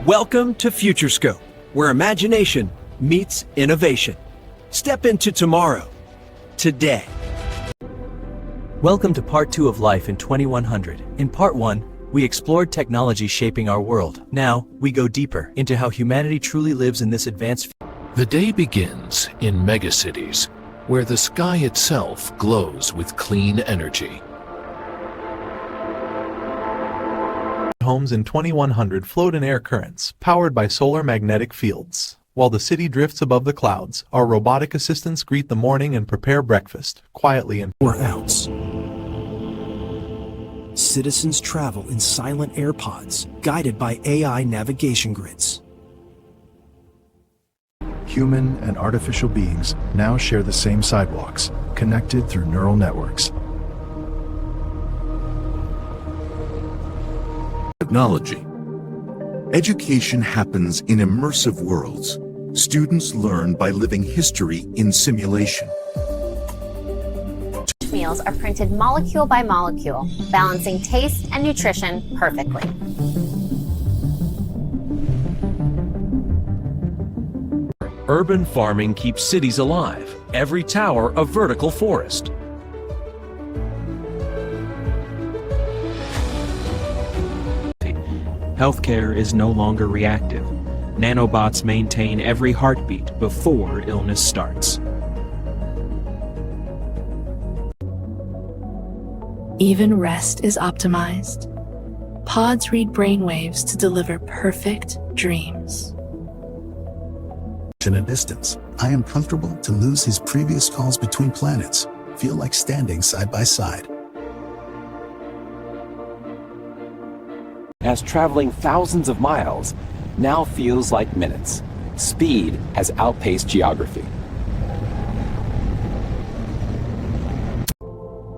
Welcome to Futurescope, where imagination meets innovation. Step into tomorrow, today. Welcome to part 2 of Life in 2100. In part 1, we explored technology shaping our world. Now, we go deeper into how humanity truly lives in this advanced The day begins in megacities, where the sky itself glows with clean energy. Homes in 2100 float in air currents, powered by solar magnetic fields. While the city drifts above the clouds, our robotic assistants greet the morning and prepare breakfast, quietly and 4 ounce. Citizens travel in silent AirPods, guided by AI navigation grids. Human and artificial beings now share the same sidewalks, connected through neural networks. Technology. Education happens in immersive worlds. Students learn by living history in simulation. Meals are printed molecule by molecule, balancing taste and nutrition perfectly. Urban farming keeps cities alive, every tower a vertical forest. Healthcare is no longer reactive. Nanobots maintain every heartbeat before illness starts. Even rest is optimized. Pods read brainwaves to deliver perfect dreams. In a distance, I am comfortable to lose his previous calls between planets, feel like standing side by side. As traveling thousands of miles now feels like minutes. Speed has outpaced geography.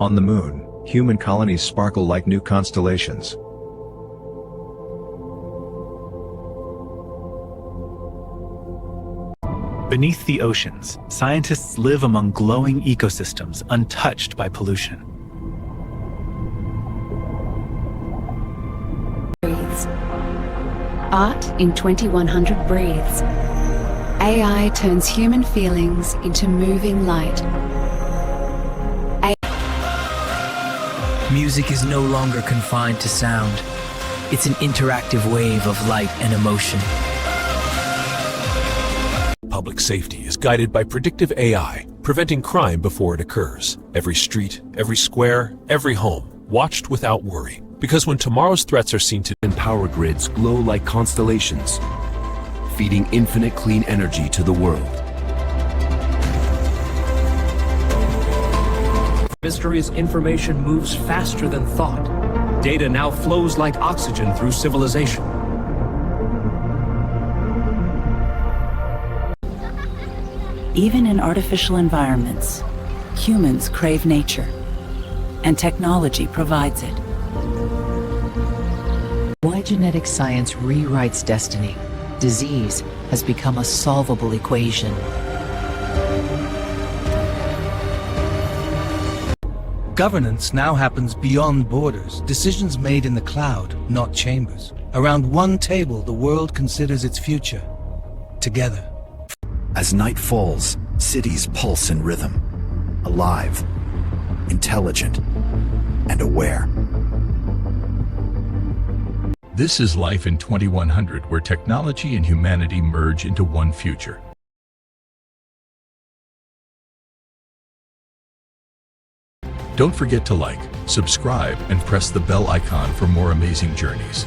On the moon, human colonies sparkle like new constellations. Beneath the oceans, scientists live among glowing ecosystems untouched by pollution. Art in 2100 breathes. AI turns human feelings into moving light. Music is no longer confined to sound. It's an interactive wave of light and emotion. Public safety is guided by predictive AI, preventing crime before it occurs. Every street, every square, every home, watched without worry. Because when tomorrow's threats are seen to power grids glow like constellations, feeding infinite clean energy to the world. Mystery's information moves faster than thought. Data now flows like oxygen through civilization. Even in artificial environments, humans crave nature, and technology provides it. Why genetic science rewrites destiny. Disease has become a solvable equation. Governance now happens beyond borders. Decisions made in the cloud, not chambers. Around one table, the world considers its future. Together. As night falls, cities pulse in rhythm. Alive, intelligent, and aware. This is Life in 2100, where technology and humanity merge into one future. Don't forget to like, subscribe, and press the bell icon for more amazing journeys.